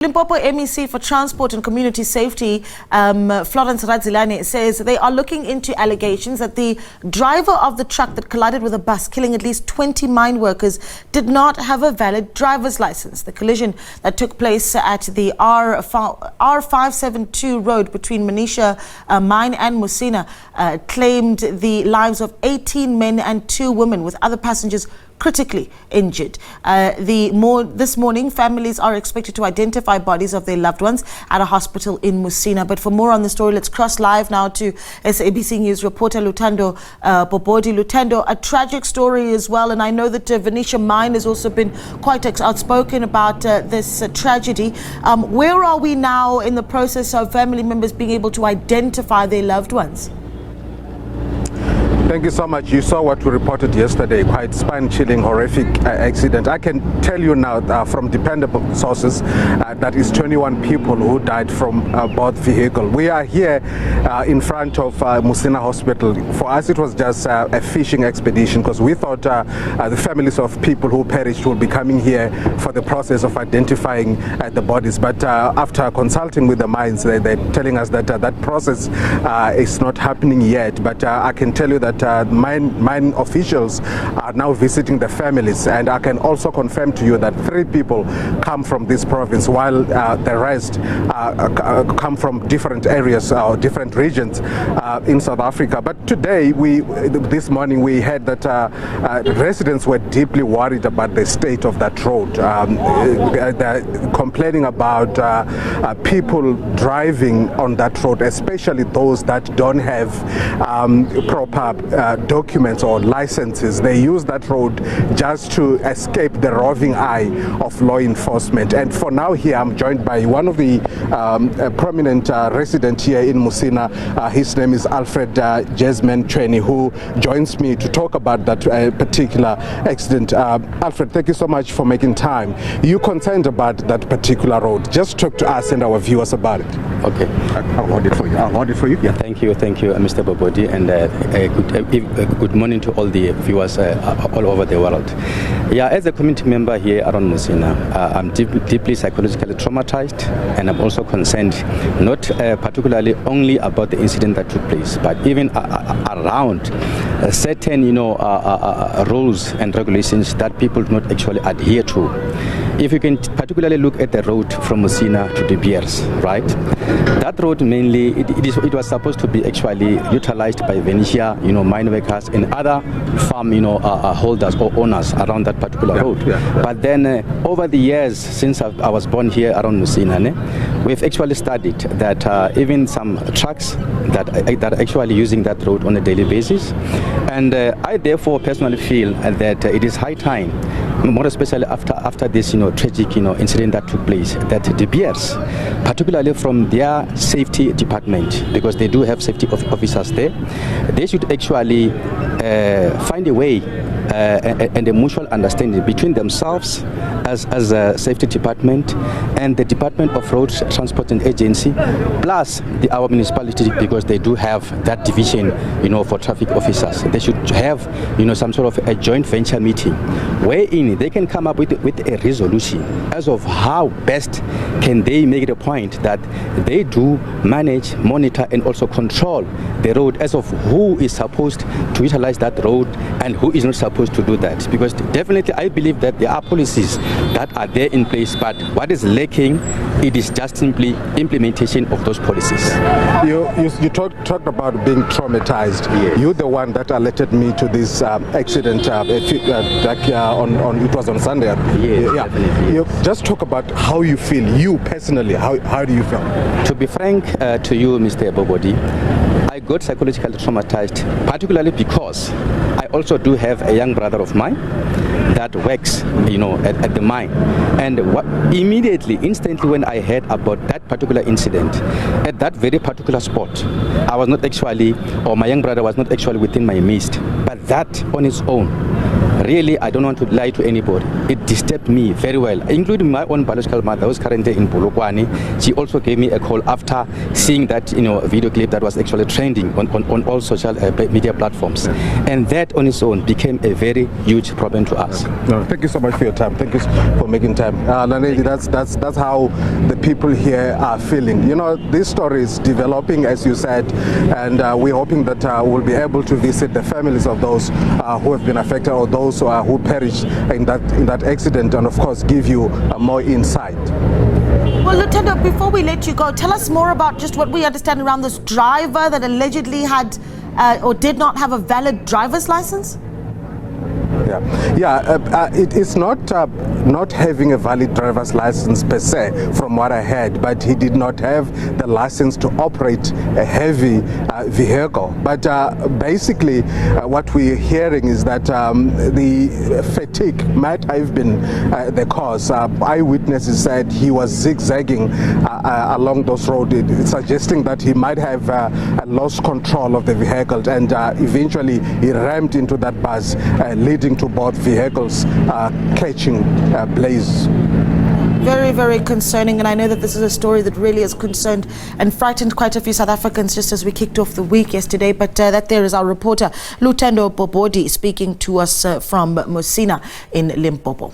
Limpopo MEC for Transport and Community Safety, Florence Radzilani, says they are looking into allegations that the driver of the truck that collided with a bus, killing at least 20 mine workers, did not have a valid driver's license. The collision that took place at the R572 road between Venetia Mine and Musina claimed the lives of 18 men and 2 women, with other passengers critically injured. This morning, families are expected to identify bodies of their loved ones at a hospital in Musina. But for more on the story, let's cross live now to SABC News reporter Lutando Bobodi. Lutando, a tragic story as well, and I know that Venetia Mine has also been quite outspoken about this tragedy. Where are we now in the process of family members being able to identify their loved ones? Thank you so much. You saw what we reported yesterday, quite spine-chilling, horrific accident. I can tell you now from dependable sources that is 21 people who died from both vehicles. We are here in front of Musina Hospital. For us, it was just a fishing expedition because we thought the families of people who perished would be coming here for the process of identifying the bodies. But after consulting with the mines, they're telling us that that process is not happening yet. But I can tell you that mine officials are now visiting the families, and I can also confirm to you that 3 people come from this province, while the rest come from different areas or different regions in South Africa. But today, this morning, we heard that residents were deeply worried about the state of that road. They're complaining about people driving on that road, especially those that don't have proper documents or licenses. They use that road just to escape the roving eye of law enforcement. And for now here, I'm joined by one of the prominent residents here in Musina. His name is Alfred Jasmine Chweni, who joins me to talk about that particular accident. Alfred, thank you so much for making time. You concerned about that particular road. Just talk to us and our viewers about it. Okay. I'll hold it for you. Yeah, thank you, Mr. Bobodi, and good morning to all the viewers all over the world. Yeah, as a community member here around Musina, I'm deeply psychologically traumatized, and I'm also concerned, not particularly only about the incident that took place, but even around certain, rules and regulations that people do not actually adhere to. If you can particularly look at the road from Musina to De Beers, right? That road mainly, it was supposed to be actually utilized by Venetia, mine workers and other farm, holders or owners around that particular road. Yeah. But then over the years, since I was born here around Musina, we've actually studied that even some trucks that are actually using that road on a daily basis. And I therefore personally feel that it is high time, more especially after this tragic incident that took place, that De Beers, particularly from their safety department, because they do have safety officers there, they should actually find a way and a mutual understanding between themselves as a safety department and the Department of Road Transport and Agency, plus our municipality, because they do have that division for traffic officers. They should have some sort of a joint venture meeting wherein they can come up with a resolution as of how best can they make it a point that they do manage, monitor and also control the road, as of who is supposed to utilize that road and who is not supposed to do that. Because definitely I believe that there are policies that are there in place, but what is lacking, it is just simply implementation of those policies. You talked about being traumatized. Yes. You're the one that alerted me to this accident it was on Sunday. Yes, yeah. Definitely. You just talk about how you feel, you personally, how do you feel? To be frank to you, Mr. Bobodi, I got psychologically traumatized, particularly because I also do have a young brother of mine that works, at the mine. And instantly when I heard about that particular incident, at that very particular spot, I was not actually, or my young brother was not actually within my midst, but that on its own really, I don't want to lie to anybody. It disturbed me very well, including my own biological mother, who's currently in Polokwane. She also gave me a call after seeing that video clip that was actually trending on all social media platforms. And that on its own became a very huge problem to us. No, thank you so much for your time. Thank you for making time. Laneli, that's how the people here are feeling. This story is developing, as you said, and we're hoping that we'll be able to visit the families of those who have been affected or those who perished in that accident, and of course give you more insight. Well, Lieutenant, before we let you go, tell us more about just what we understand around this driver that allegedly had or did not have a valid driver's license. It is not having a valid driver's license per se, from what I heard, but he did not have the license to operate a heavy vehicle. But basically, what we're hearing is that the fatigue might have been the cause. Eyewitnesses said he was zigzagging along those roads, suggesting that he might have lost control of the vehicle, and eventually he rammed into that bus, leading to both vehicles catching blaze. Very, very concerning, and I know that this is a story that really has concerned and frightened quite a few South Africans just as we kicked off the week yesterday. But that there is our reporter, Limpopo Crash, speaking to us from Musina in Limpopo.